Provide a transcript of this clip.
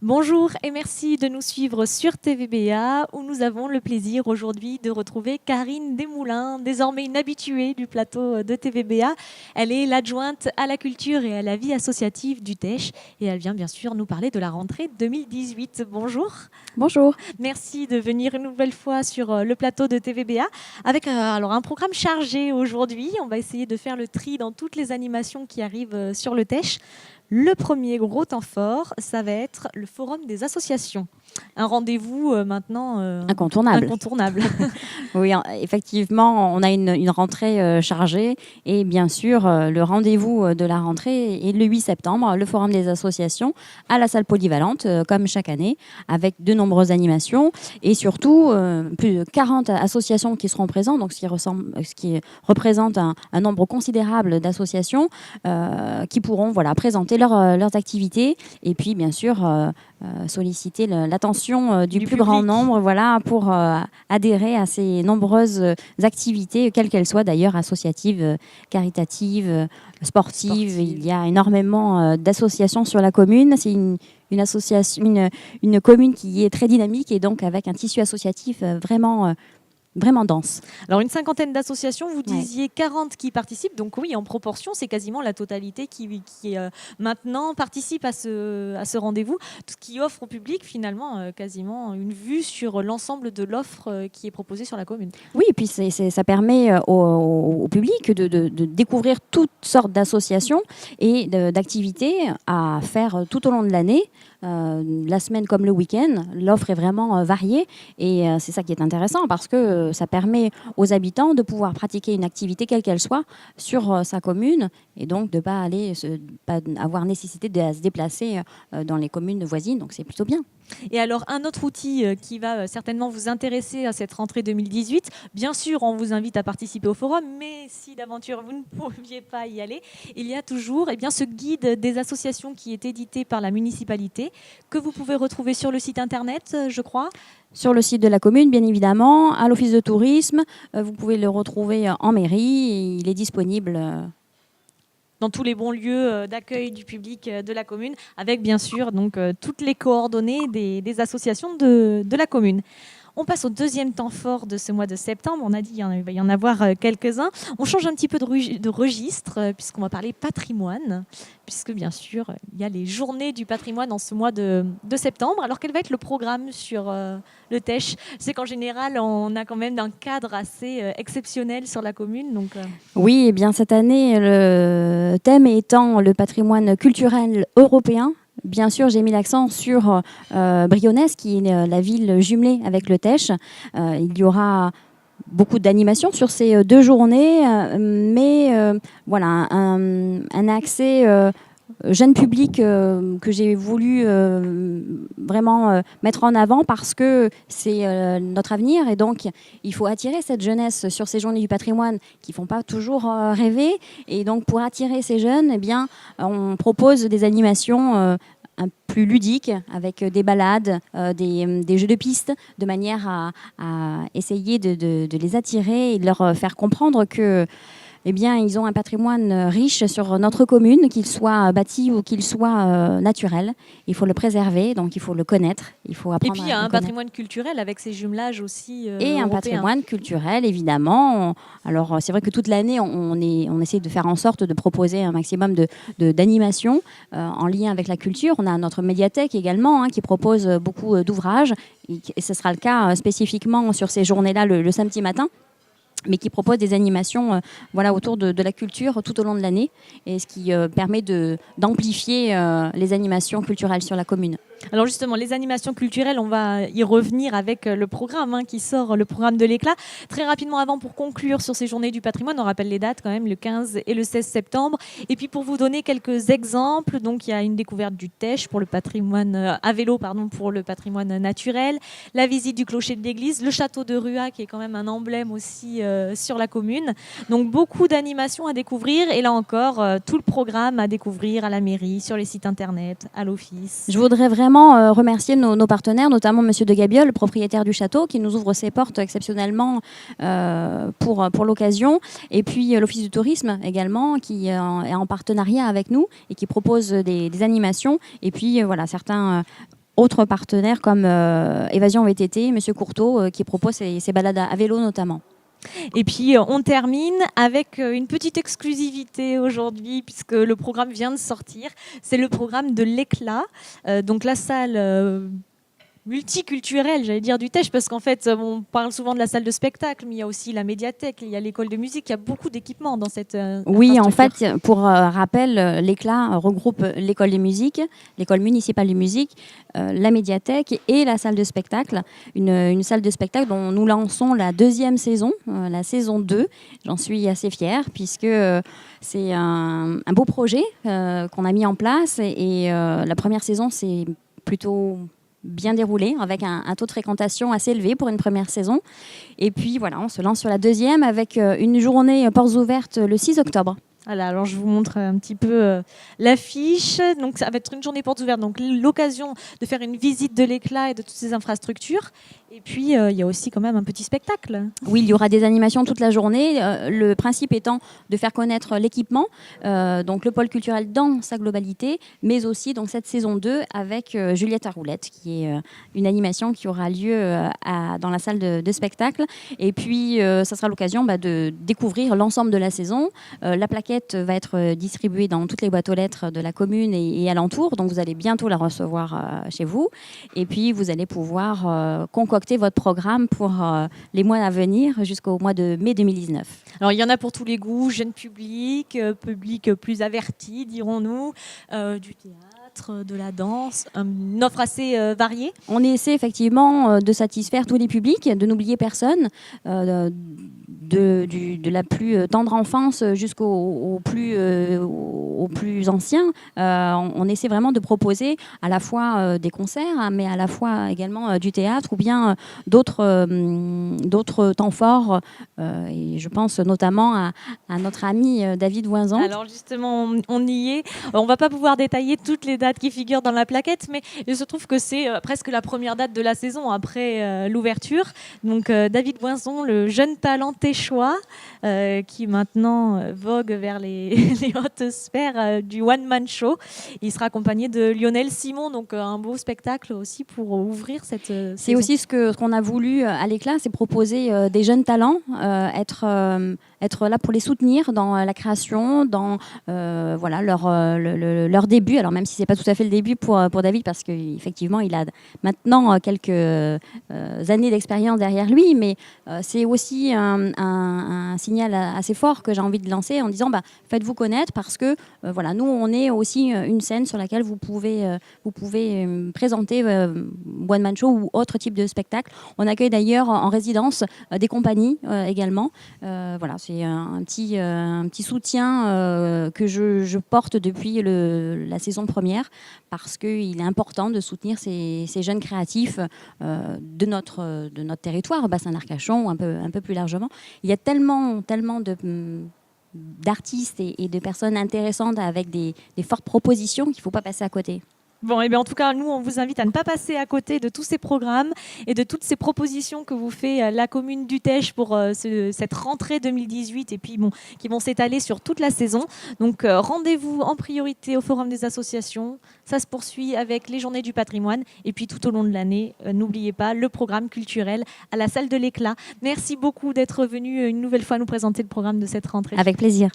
Bonjour et merci de nous suivre sur TVBA où nous avons le plaisir aujourd'hui de retrouver Karine Desmoulins, désormais une habituée du plateau de TVBA. Elle est l'adjointe à la culture et à la vie associative du TESH et elle vient bien sûr nous parler de la rentrée 2018. Bonjour. Bonjour. Merci de venir une nouvelle fois sur le plateau de TVBA avec alors un programme chargé aujourd'hui. On va essayer de faire le tri dans toutes les animations qui arrivent sur le TESH. Le premier gros temps fort, ça va être le forum des associations. Un rendez-vous maintenant Incontournable. Oui, effectivement, on a une rentrée chargée et bien sûr, le rendez-vous de la rentrée est le 8 septembre, le forum des associations à la salle polyvalente, comme chaque année, avec de nombreuses animations et surtout plus de 40 associations qui seront présentes, donc ce qui représente un nombre considérable d'associations qui pourront présenter leurs activités et puis bien sûr solliciter l'attention du plus grand nombre pour adhérer à ces nombreuses activités, quelles qu'elles soient d'ailleurs, associatives, caritatives, sportives. Il y a énormément d'associations sur la commune. C'est une association, une commune qui est très dynamique et donc avec un tissu associatif vraiment dense. Alors une cinquantaine d'associations, vous disiez 40 qui participent, donc oui, en proportion, c'est quasiment la totalité qui maintenant participe à ce rendez-vous, ce qui offre au public finalement quasiment une vue sur l'ensemble de l'offre qui est proposée sur la commune. Oui, et puis ça permet au public de découvrir toutes sortes d'associations et d'activités à faire tout au long de l'année. La semaine comme le week-end, l'offre est vraiment variée et c'est ça qui est intéressant parce que ça permet aux habitants de pouvoir pratiquer une activité quelle qu'elle soit sur sa commune et donc de ne pas avoir nécessité de se déplacer dans les communes voisines, donc c'est plutôt bien. Et alors, un autre outil qui va certainement vous intéresser à cette rentrée 2018, bien sûr, on vous invite à participer au forum, mais si d'aventure vous ne pouviez pas y aller, il y a toujours ce guide des associations qui est édité par la municipalité, que vous pouvez retrouver sur le site internet, je crois. Sur le site de la commune, bien évidemment, à l'office de tourisme, vous pouvez le retrouver en mairie, et il est disponible dans tous les bons lieux d'accueil du public de la commune, avec bien sûr donc, toutes les coordonnées des associations de la commune. On passe au deuxième temps fort de ce mois de septembre. On a dit qu'il va y en avoir quelques-uns. On change un petit peu de registre puisqu'on va parler patrimoine, puisque bien sûr, il y a les journées du patrimoine en ce mois de septembre. Alors, quel va être le programme sur le TESH? C'est qu'en général, on a quand même un cadre assez exceptionnel sur la commune. Donc, Oui, eh bien cette année, le thème étant le patrimoine culturel européen. Bien sûr, j'ai mis l'accent sur Brionnes, qui est la ville jumelée avec le TESH. Il y aura beaucoup d'animations sur ces 2 journées, mais voilà, un accès jeune public que j'ai voulu vraiment mettre en avant parce que c'est notre avenir et donc il faut attirer cette jeunesse sur ces journées du patrimoine qui ne font pas toujours rêver et donc pour attirer ces jeunes, eh bien, on propose des animations un plus ludiques avec des balades, des jeux de piste de manière à essayer de les attirer et de leur faire comprendre que eh bien, ils ont un patrimoine riche sur notre commune, qu'il soit bâti ou qu'il soit naturel. Il faut le préserver, donc il faut le connaître. Il faut apprendre. Et puis, il y a un patrimoine culturel avec ces jumelages aussi et européens. Un patrimoine culturel, évidemment. Alors, c'est vrai que toute l'année, on essaie de faire en sorte de proposer un maximum d'animations en lien avec la culture. On a notre médiathèque également qui propose beaucoup d'ouvrages. Et ce sera le cas spécifiquement sur ces journées-là le samedi matin, mais qui propose des animations autour de la culture tout au long de l'année, et ce qui permet d'amplifier les animations culturelles sur la commune. Alors justement, les animations culturelles, on va y revenir avec le programme qui sort, le programme de l'éclat. Très rapidement avant, pour conclure sur ces journées du patrimoine, on rappelle les dates quand même, le 15 et le 16 septembre. Et puis pour vous donner quelques exemples, donc il y a une découverte du TESH pour le patrimoine, à vélo pour le patrimoine naturel, la visite du clocher de l'église, le château de Rua qui est quand même un emblème aussi sur la commune. Donc beaucoup d'animations à découvrir et là encore, tout le programme à découvrir à la mairie, sur les sites internet, à l'office. Je voudrais vraiment remercier nos partenaires, notamment Monsieur de Gabiol, le propriétaire du château, qui nous ouvre ses portes exceptionnellement pour l'occasion. Et puis l'Office du tourisme également, qui est en partenariat avec nous et qui propose des animations. Et puis certains autres partenaires comme Évasion VTT, Monsieur Courteau, qui propose ces balades à vélo notamment. Et puis on termine avec une petite exclusivité aujourd'hui puisque le programme vient de sortir. C'est le programme de l'Éclat, donc la salle multiculturelle, j'allais dire, du Tech, parce qu'en fait on parle souvent de la salle de spectacle, mais il y a aussi la médiathèque, il y a l'école de musique, il y a beaucoup d'équipements dans cette Oui, en infrastructure. fait, pour rappel, l'Éclat regroupe l'école de musique, l'école municipale de musique, la médiathèque et la salle de spectacle. Une salle de spectacle dont nous lançons la 2e saison, la saison 2. J'en suis assez fière puisque c'est un beau projet qu'on a mis en place et la première saison, c'est plutôt bien déroulé, avec un taux de fréquentation assez élevé pour une première saison. Et puis voilà, on se lance sur la 2e avec une journée portes ouvertes le 6 octobre. Voilà, alors je vous montre un petit peu l'affiche. Donc ça va être une journée portes ouvertes, donc l'occasion de faire une visite de l'Éclat et de toutes ces infrastructures. Et puis il y a aussi quand même un petit spectacle. Oui, il y aura des animations toute la journée. Le principe étant de faire connaître l'équipement, donc le pôle culturel dans sa globalité, mais aussi donc cette saison 2 avec Juliette à roulette, qui est une animation qui aura lieu dans la salle de spectacle. Et puis ça sera l'occasion de découvrir l'ensemble de la saison. La plaquette va être distribuée dans toutes les boîtes aux lettres de la commune et alentour, donc vous allez bientôt la recevoir chez vous. Et puis vous allez pouvoir concocter votre programme pour les mois à venir jusqu'au mois de mai 2019. Alors il y en a pour tous les goûts, jeune public, public plus averti, dirons-nous, du théâtre, de la danse, une offre assez variée. On essaie effectivement de satisfaire tous les publics, de n'oublier personne, de la plus tendre enfance jusqu'au plus ancien. On essaie vraiment de proposer à la fois des concerts, mais à la fois également du théâtre ou bien d'autres temps forts. Et je pense notamment à notre ami David Voinzon. Alors justement, on y est. On ne va pas pouvoir détailler toutes les dates qui figurent dans la plaquette, mais il se trouve que c'est presque la première date de la saison après l'ouverture. Donc David Voinzon, le jeune talent téchois, qui maintenant vogue vers les hautes sphères du one-man show. Il sera accompagné de Lionel Simon, donc un beau spectacle aussi pour ouvrir cette saison. C'est aussi ce qu'on a voulu à l'Éclat, c'est proposer des jeunes talents, être là pour les soutenir dans la création, dans leur début. Alors même si c'est pas tout à fait le début pour David, parce qu'effectivement il a maintenant quelques années d'expérience derrière lui, mais c'est aussi un signal assez fort que j'ai envie de lancer en disant faites-vous connaître parce que nous on est aussi une scène sur laquelle vous pouvez présenter one man show ou autre type de spectacle. On accueille d'ailleurs en résidence des compagnies également. C'est un petit soutien que je porte depuis la saison première parce qu'il est important de soutenir ces jeunes créatifs de notre territoire, bassin d'Arcachon ou un peu plus largement. Il y a tellement d'artistes et de personnes intéressantes avec des fortes propositions qu'il ne faut pas passer à côté. Bon, et bien en tout cas, nous, on vous invite à ne pas passer à côté de tous ces programmes et de toutes ces propositions que vous fait la commune du Tech pour cette rentrée 2018 et puis qui vont s'étaler sur toute la saison. Donc, rendez-vous en priorité au Forum des associations. Ça se poursuit avec les Journées du patrimoine. Et puis, tout au long de l'année, n'oubliez pas le programme culturel à la salle de l'Éclat. Merci beaucoup d'être venu une nouvelle fois nous présenter le programme de cette rentrée. Avec plaisir.